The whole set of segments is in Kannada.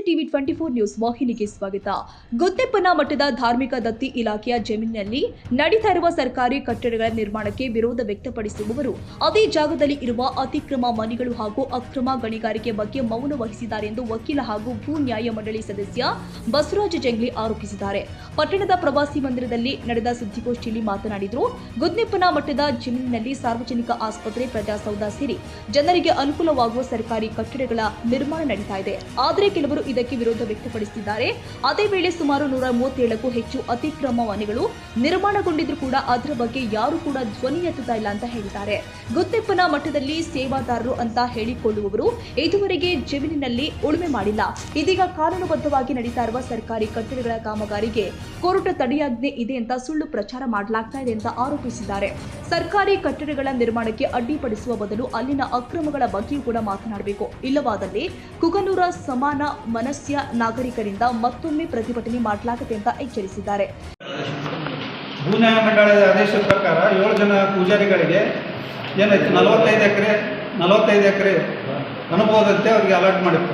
ಟಿವಿ 24 ನ್ಯೂಸ್ ವಾಹಿನಿಗೆ ಸ್ವಾಗತ. ಗುತ್ತೆಪ್ಪನ ಮಠದ ಧಾರ್ಮಿಕ ದತ್ತಿ ಇಲಾಖೆಯ ಜಮೀನಿನಲ್ಲಿ ನಡೀತಾ ಇರುವ ಸರ್ಕಾರಿ ಕಟ್ಟಡಗಳ ನಿರ್ಮಾಣಕ್ಕೆ ವಿರೋಧ ವ್ಯಕ್ತಪಡಿಸುವವರು ಅದೇ ಜಾಗದಲ್ಲಿ ಇರುವ ಅತಿಕ್ರಮ ಮನೆಗಳು ಹಾಗೂ ಅಕ್ರಮ ಗಣಿಗಾರಿಕೆ ಬಗ್ಗೆ ಮೌನ ವಹಿಸಿದ್ದಾರೆ ಎಂದು ವಕೀಲ ಹಾಗೂ ಭೂ ನ್ಯಾಯ ಮಂಡಳಿ ಸದಸ್ಯ ಬಸವರಾಜ ಜಂಗ್ಲಿ ಆರೋಪಿಸಿದ್ದಾರೆ. ಪಟ್ಟಣದ ಪ್ರವಾಸಿ ಮಂದಿರದಲ್ಲಿ ನಡೆದ ಸುದ್ದಿಗೋಷ್ಠಿಯಲ್ಲಿ ಮಾತನಾಡಿದರು. ಗುತ್ತೆಪ್ಪನ ಮಠದ ಜಮೀನಿನಲ್ಲಿ ಸಾರ್ವಜನಿಕ ಆಸ್ಪತ್ರೆ, ಪ್ರಜಾಸೌಧ ಸೇರಿ ಜನರಿಗೆ ಅನುಕೂಲವಾಗುವ ಸರ್ಕಾರಿ ಕಟ್ಟಡಗಳ ನಿರ್ಮಾಣ ನಡೀತಾ ಇದೆ. ಆದರೆ ಕೆಲವರು ಇದಕ್ಕೆ ವಿರೋಧ ವ್ಯಕ್ತಪಡಿಸಿದ್ದಾರೆ. ಅದೇ ವೇಳೆ ಸುಮಾರು 137ಕ್ಕೂ ಹೆಚ್ಚು ಅತಿಕ್ರಮ ಮನೆಗಳು ನಿರ್ಮಾಣಗೊಂಡಿದ್ರು ಕೂಡ ಅದರ ಬಗ್ಗೆ ಯಾರು ಕೂಡ ಧ್ವನಿ ಎತ್ತುತ್ತಾ ಇಲ್ಲ ಅಂತ ಹೇಳಿದ್ದಾರೆ. ಗುತ್ತೆಪ್ಪನ ಮಠದಲ್ಲಿ ಸೇವಾದಾರರು ಅಂತ ಹೇಳಿಕೊಳ್ಳುವವರು ಇದುವರೆಗೆ ಜಮೀನಿನಲ್ಲಿ ಉಳುಮೆ ಮಾಡಿಲ್ಲ. ಇದೀಗ ಕಾನೂನುಬದ್ಧವಾಗಿ ನಡೀತಾ ಇರುವ ಸರ್ಕಾರಿ ಕಟ್ಟಡಗಳ ಕಾಮಗಾರಿಗೆ ಕೋರ್ಟ್ ತಡೆಯಾಜ್ಞೆ ಇದೆ ಅಂತ ಸುಳ್ಳು ಪ್ರಚಾರ ಮಾಡಲಾಗ್ತಾ ಇದೆ ಅಂತ ಆರೋಪಿಸಿದ್ದಾರೆ. ಸರ್ಕಾರಿ ಕಟ್ಟಡಗಳ ನಿರ್ಮಾಣಕ್ಕೆ ಅಡ್ಡಿಪಡಿಸುವ ಬದಲು ಅಲ್ಲಿನ ಅಕ್ರಮಗಳ ಬಗ್ಗೆಯೂ ಕೂಡ ಮಾತನಾಡಬೇಕು. ಇಲ್ಲವಾದಲ್ಲಿ ಕುಗನೂರ ಸಮಾನ ಮನಸ್ಯ ನಾಗರಿಕರಿಂದ ಮತ್ತೊಮ್ಮೆ ಪ್ರತಿಭಟನೆ ಮಾಡಲಾಗುತ್ತೆ ಅಂತ ಎಚ್ಚರಿಸಿದ್ದಾರೆ. ಭೂ ನ್ಯಾಯ ಮಂಡಳಿಯ ಆದೇಶದ ಪ್ರಕಾರ 7 ಜನ ಪೂಜಾರಿಗಳಿಗೆ ಏನೈತಿ 45 ಎಕರೆ ಅನುಭವದಂತೆ ಅವ್ರಿಗೆ ಅಲಾಟ್ ಮಾಡಿತ್ತು.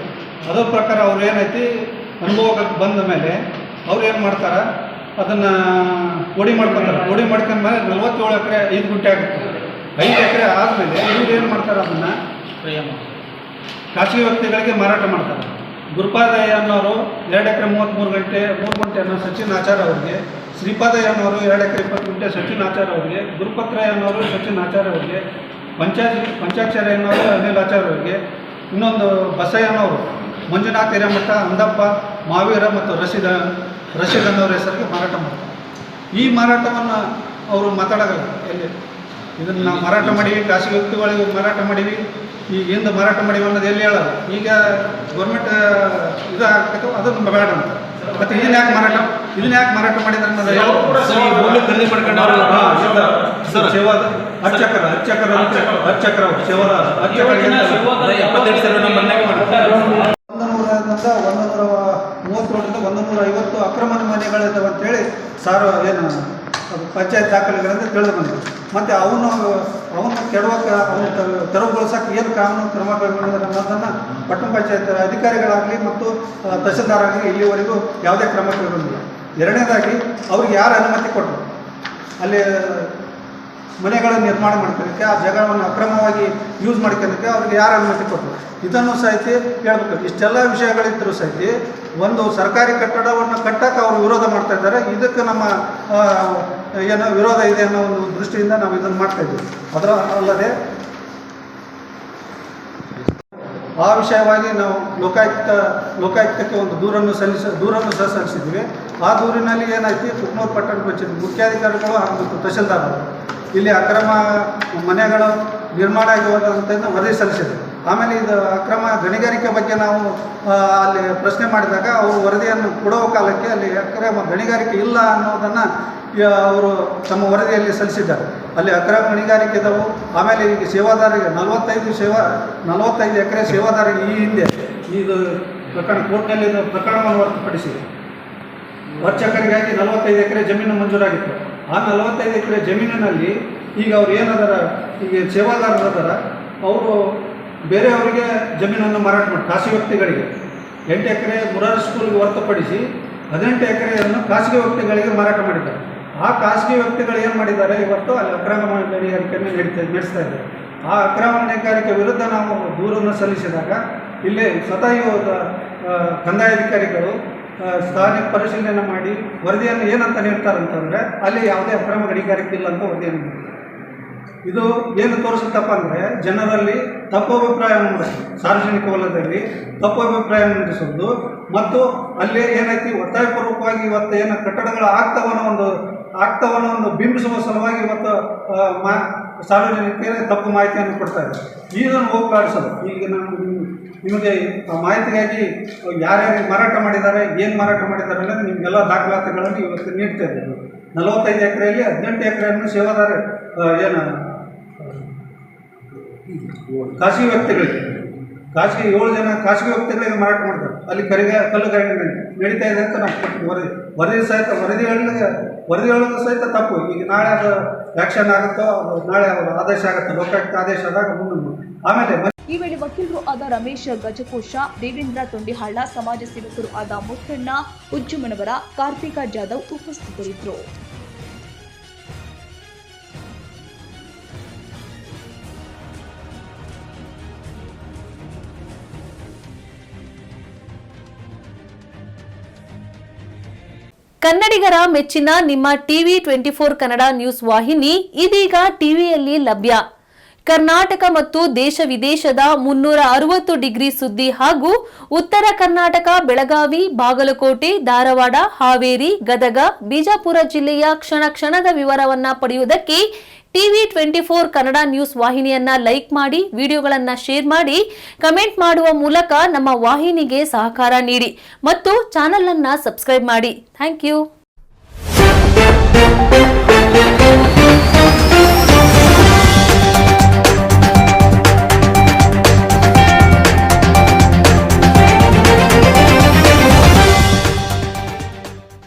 ಅದರ ಪ್ರಕಾರ ಅವ್ರು ಏನೈತಿ ಅನುಭವಕ್ಕೆ ಬಂದ ಮೇಲೆ ಅವ್ರು ಏನು ಮಾಡ್ತಾರೆ, ಅದನ್ನು ಓಡಿ ಮಾಡ್ಕೊತಾರೆ. ಓಡಿ ಮಾಡ್ಕೊಂಡ್ಮೇಲೆ 47 ಎಕರೆ 5 ಗುಂಟೆ ಆಗುತ್ತೆ. 5 ಎಕರೆ ಆದಮೇಲೆ ಇವ್ರು ಏನು ಮಾಡ್ತಾರೆ, ಅದನ್ನು ಖಾಸಗಿ ವ್ಯಕ್ತಿಗಳಿಗೆ ಮಾರಾಟ ಮಾಡ್ತಾರೆ. ಗುರುಪಾದಯ್ಯ ಅನ್ನೋರು 2 ಎಕರೆ 3 ಗುಂಟೆ ಅನ್ನೋ ಸಚಿನ್ ಆಚಾರ್ ಅವರಿಗೆ, ಶ್ರೀಪಾದಯ್ಯ ಅನ್ನೋರು 2 ಎಕರೆ 20 ಗುಂಟೆ ಸಚಿನ್ ಆಚಾರ್ ಅವರಿಗೆ, ಗುರುಪತ್ರಯ್ಯ ಅನ್ನೋರು ಸಚಿನ್ ಆಚಾರ್ ಅವರಿಗೆ, ಪಂಚಾಕ್ಷರ ಅನ್ನೋರು ಅನಿಲ್ ಆಚಾರ್ ಅವರಿಗೆ, ಇನ್ನೊಂದು ಬಸಯ್ಯ ಅನ್ನೋರು ಮಂಜುನಾಥ್ ಹಿರೇಮಠ, ಅಂದಪ್ಪ, ಮಾವೀರ ಮತ್ತು ರಶೀದ್ ಅನ್ನೋರ ಹೆಸರಿಗೆ ಮಾರಾಟ ಮಾಡ್ತಾರೆ. ಈ ಮಾರಾಟವನ್ನು ಅವರು ಮಾತಾಡೋಲ್ಲ. ಎಲ್ಲಿ ಇದನ್ನು ನಾವು ಮಾರಾಟ ಮಾಡೀವಿ, ಖಾಸಗಿ ವ್ಯಕ್ತಿಗಳಿಗೆ ಮಾರಾಟ ಮಾಡೀವಿ, ಈಗ ಹಿಂದೆ ಮಾರಾಟ ಮಾಡೀವಿ ಅನ್ನೋದು ಎಲ್ಲಿ ಹೇಳೋಲ್ಲ. ಈಗ ಗೌರ್ಮೆಂಟ್ ಇದಾಗಬೇಕು, ಅದನ್ನು ಬೇಡ ಅಂತ. ಮತ್ತು ಇದನ್ನ ಯಾಕೆ ಮಾರಾಟ ಮಾಡಿದ್ರೆ ಅನ್ನೋದು ಅರ್ಚಕರ ಸೇವಾದಾರ 137 ಅಕ್ರಮ ಮನೆಗಳಿದ್ದಾವೆ ಅಂತೇಳಿ ಏನು ಪಂಚಾಯತ್ ದಾಖಲೆಗಳಿಂದ ತಿಳಿದು ಬಂದಿದೆ. ಮತ್ತು ಅವನು ಕೆಡವಕ್ಕೆ ತೆರವುಗೊಳಿಸೋಕೆ ಏನು ಕಾನೂನು ಕ್ರಮ ಕೈಗೊಂಡಿದ್ದಾರೆ ಅನ್ನೋದನ್ನು ಪಟ್ಟಣ ಪಂಚಾಯತ್ ಅಧಿಕಾರಿಗಳಾಗಲಿ ಮತ್ತು ತಹಸೀಲ್ದಾರಾಗಲಿ ಇಲ್ಲಿವರೆಗೂ ಯಾವುದೇ ಕ್ರಮ ಕೈಗೊಂಡಿಲ್ಲ. ಎರಡನೇದಾಗಿ ಅವ್ರಿಗೆ ಯಾರು ಅನುಮತಿ ಕೊಟ್ಟರು ಅಲ್ಲಿ ಮನೆಗಳನ್ನು ನಿರ್ಮಾಣ ಮಾಡ್ಕೊಳ್ಳೋಕ್ಕೆ, ಆ ಜಾಗವನ್ನು ಅಕ್ರಮವಾಗಿ ಯೂಸ್ ಮಾಡ್ಕೊಳ್ಳೋಕ್ಕೆ ಅವ್ರಿಗೆ ಯಾರು ಅನುಮತಿ ಕೊಟ್ಟರು, ಇದನ್ನು ಸಹಿತ ಹೇಳ್ಬೇಕು. ಇಷ್ಟೆಲ್ಲ ವಿಷಯಗಳಿದ್ದರೂ ಸಹಿತ ಒಂದು ಸರ್ಕಾರಿ ಕಟ್ಟಡವನ್ನು ಕಟ್ಟಕ್ಕೆ ಅವರು ವಿರೋಧ ಮಾಡ್ತಾ ಇದ್ದಾರೆ. ಇದಕ್ಕೆ ನಮ್ಮ ಏನೋ ವಿರೋಧ ಇದೆ ಅನ್ನೋ ಒಂದು ದೃಷ್ಟಿಯಿಂದ ನಾವು ಇದನ್ನು ಮಾಡ್ತಾಯಿದ್ದೀವಿ. ಅದರ ಅಲ್ಲದೆ ಆ ವಿಷಯವಾಗಿ ನಾವು ಲೋಕಾಯುಕ್ತಕ್ಕೆ ಒಂದು ದೂರನ್ನು ಸಹ ಸಲ್ಲಿಸಿದ್ವಿ. ಆ ದೂರಿನಲ್ಲಿ ಏನಾಯ್ತು, ಕುಕ್ನೂರು ಪಟ್ಟಣ ಪಂಚಾಯತ್ ಮುಖ್ಯಾಧಿಕಾರಿಗಳು ಹಾಗೂ ತಹಸೀಲ್ದಾರರು ಇಲ್ಲಿ ಅಕ್ರಮ ಮನೆಗಳು ನಿರ್ಮಾಣ ಆಗಿರುವಂಥ ವರದಿ ಸಲ್ಲಿಸಿದರು. ಆಮೇಲೆ ಇದು ಅಕ್ರಮ ಗಣಿಗಾರಿಕೆ ಬಗ್ಗೆ ನಾವು ಅಲ್ಲಿ ಪ್ರಶ್ನೆ ಮಾಡಿದಾಗ ಅವರು ವರದಿಯನ್ನು ಕೊಡುವ ಕಾಲಕ್ಕೆ ಅಲ್ಲಿ ಅಕ್ರಮ ಗಣಿಗಾರಿಕೆ ಇಲ್ಲ ಅನ್ನೋದನ್ನು ಅವರು ತಮ್ಮ ವರದಿಯಲ್ಲಿ ಸಲ್ಲಿಸಿದ್ದಾರೆ. ಅಲ್ಲಿ ಅಕ್ರಮ ಗಣಿಗಾರಿಕೆ ಇದ್ದವು. ಆಮೇಲೆ ಈಗ ಸೇವಾದಾರರಿಗೆ 45 ಎಕರೆ ಸೇವಾದಾರರಿಗೆ ಈ ಹಿಂದೆ ಇದು ಪ್ರಕರಣ ಕೋರ್ಟ್ನಲ್ಲಿ ಇದು ಪ್ರಕರಣವನ್ನು ಹೊರತುಪಡಿಸಿದೆ. ಅರ್ಚಕರಿಗಾಗಿ 45 ಎಕರೆ ಜಮೀನು ಮಂಜೂರಾಗಿತ್ತು. ಆ 45 ಎಕರೆ ಜಮೀನಿನಲ್ಲಿ ಈಗ ಅವ್ರು ಏನದಾರ, ಈಗ ಸೇವಾದಾರರದಾರ, ಅವರು ಬೇರೆಯವರಿಗೆ ಜಮೀನನ್ನು ಮಾರಾಟ ಮಾಡಿ ಖಾಸಗಿ ವ್ಯಕ್ತಿಗಳಿಗೆ 8 ಎಕರೆ ಮುರಾರಿ ಸ್ಕೂಲ್ಗೆ ಹೊರತುಪಡಿಸಿ 18 ಎಕರೆಯನ್ನು ಖಾಸಗಿ ವ್ಯಕ್ತಿಗಳಿಗೆ ಮಾರಾಟ ಮಾಡಿದ್ದಾರೆ. ಆ ಖಾಸಗಿ ವ್ಯಕ್ತಿಗಳು ಏನು ಮಾಡಿದ್ದಾರೆ, ಇವತ್ತು ಅಲ್ಲಿ ಅಕ್ರಮ ಗಣಿಗಾರಿಕೆಯನ್ನು ನಡೆಸ್ತಾ ಇದ್ದಾರೆ. ಆ ಅಕ್ರಮ ಗಣಿಗಾರಿಕೆ ವಿರುದ್ಧ ನಾವು ದೂರನ್ನು ಸಲ್ಲಿಸಿದಾಗ ಇಲ್ಲಿ ಸ್ವತಃ ಕಂದಾಯ ಅಧಿಕಾರಿಗಳು ಸ್ಥಾನಿಕ ಪರಿಶೀಲನೆ ಮಾಡಿ ವರದಿಯನ್ನು ಏನಂತ ನೀಡ್ತಾರಂತಂದರೆ ಅಲ್ಲಿ ಯಾವುದೇ ಅಕ್ರಮ ಗಣಿಗಾರಿಕೆ ಇಲ್ಲ ಅಂತ ವರದಿಯನ್ನು ನೀಡ್ತಾರೆ. ಇದು ಏನು ತೋರಿಸುತ್ತಪ್ಪ ಅಂದರೆ ಜನರಲ್ಲಿ ತಪ್ಪು ಅಭಿಪ್ರಾಯವನ್ನು ಮೂಡಿಸೋದು, ಸಾರ್ವಜನಿಕ ವಲಯದಲ್ಲಿ ತಪ್ಪು ಅಭಿಪ್ರಾಯವನ್ನು ಮೂಡಿಸೋದು, ಮತ್ತು ಅಲ್ಲಿ ಏನೈತಿ ಒತ್ತಾಯಪೂರ್ವಕವಾಗಿ ಇವತ್ತು ಏನು ಕಟ್ಟಡಗಳು ಆಗ್ತವನ್ನೋ ಒಂದು ಬಿಂಬಿಸುವ ಸಲುವಾಗಿ ಇವತ್ತು ಸಾರ್ವಜನಿಕರಿಗೆ ತಪ್ಪು ಮಾಹಿತಿಯನ್ನು ಕೊಡ್ತಾ ಇದ್ದಾರೆ. ಇದನ್ನು ಹೋಗಲಾಡಿಸೋದು. ಈಗ ನಿಮಗೆ ಮಾಹಿತಿಗಾಗಿ ಯಾರ್ಯಾರಿಗೆ ಮಾರಾಟ ಮಾಡಿದ್ದಾರೆ, ಏನು ಮಾರಾಟ ಮಾಡಿದ್ದಾರೆ ಅನ್ನೋದು ನಿಮಗೆಲ್ಲ ದಾಖಲಾತಿಗಳನ್ನು ಇವತ್ತು ನೀಡ್ತಾ ಇದ್ದೀವಿ. 45 ಎಕರೆಯಲ್ಲಿ 18 ಎಕರೆಯನ್ನು ಸೇವಾದಾರ ಖಾಸಗಿ ವ್ಯಕ್ತಿಗಳಿಗೆ 7 ಜನ ಖಾಸಗಿ ವ್ಯಕ್ತಿಗಳಿಗೆ ಮಾರಾಟ ಮಾಡ್ತಾರೆ. ಅಲ್ಲಿ ಕಲ್ಲು ಗಣಿಗಾರಿಕೆ ನಡೀತಾ ಇದೆ ಅಂತ ನಾವು ಕೊಟ್ಟು ವರದಿ ಹೇಳೋದು ಸಹಿತ ತಪ್ಪು. ಈಗ ನಾಳೆ ಅದು ಆ್ಯಕ್ಷನ್ ಆಗುತ್ತೋ, ನಾಳೆ ಅವರು ಆದೇಶ ಆಗುತ್ತೆ, ಲೋಕಾಯುಕ್ತ ಆದೇಶ ಆದಾಗ ಮುಂದೆ. ಆಮೇಲೆ ಈ ವೇಳೆ ವಕೀಲರು ಆದ ರಮೇಶ್ ಗಜಕೋಶ, ದೇವೇಂದ್ರ ತೊಂಡಿಹಳ್ಳ, ಸಮಾಜ ಸೇವಕರು ಆದ ಮುತ್ತಣ್ಣ ಉಜ್ಜುಮನವರ, ಕಾರ್ತಿಕ ಜಾಧವ್ ಉಪಸ್ಥಿತರಿದ್ದರು. ಕನ್ನಡಿಗರ ಮೆಚ್ಚಿನ ನಿಮ್ಮ ಟಿವಿ 24 ಕನ್ನಡ ನ್ಯೂಸ್ ವಾಹಿನಿ ಇದೀಗ ಟಿವಿಯಲ್ಲಿ ಲಭ್ಯ. ಕರ್ನಾಟಕ ಮತ್ತು ದೇಶ ವಿದೇಶದ 360 ಡಿಗ್ರಿ ಸುದ್ದಿ ಹಾಗೂ ಉತ್ತರ ಕರ್ನಾಟಕ, ಬೆಳಗಾವಿ, ಬಾಗಲಕೋಟೆ, ಧಾರವಾಡ, ಹಾವೇರಿ, ಗದಗ, ಬಿಜಾಪುರ ಜಿಲ್ಲೆಯ ಕ್ಷಣ ಕ್ಷಣದ ವಿವರವನ್ನ ಪಡೆಯುವುದಕ್ಕೆ ಟಿವಿ 24 ಕನ್ನಡ ನ್ಯೂಸ್ ವಾಹಿನಿಯನ್ನ ಲೈಕ್ ಮಾಡಿ, ವಿಡಿಯೋಗಳನ್ನ ಶೇರ್ ಮಾಡಿ, ಕಮೆಂಟ್ ಮಾಡುವ ಮೂಲಕ ನಮ್ಮ ವಾಹಿನಿಗೆ ಸಹಕಾರ ನೀಡಿ ಮತ್ತು ಚಾನೆಲ್ ಅನ್ನ ಸಬ್ಸ್ಕ್ರೈಬ್ ಮಾಡಿ. Thank you.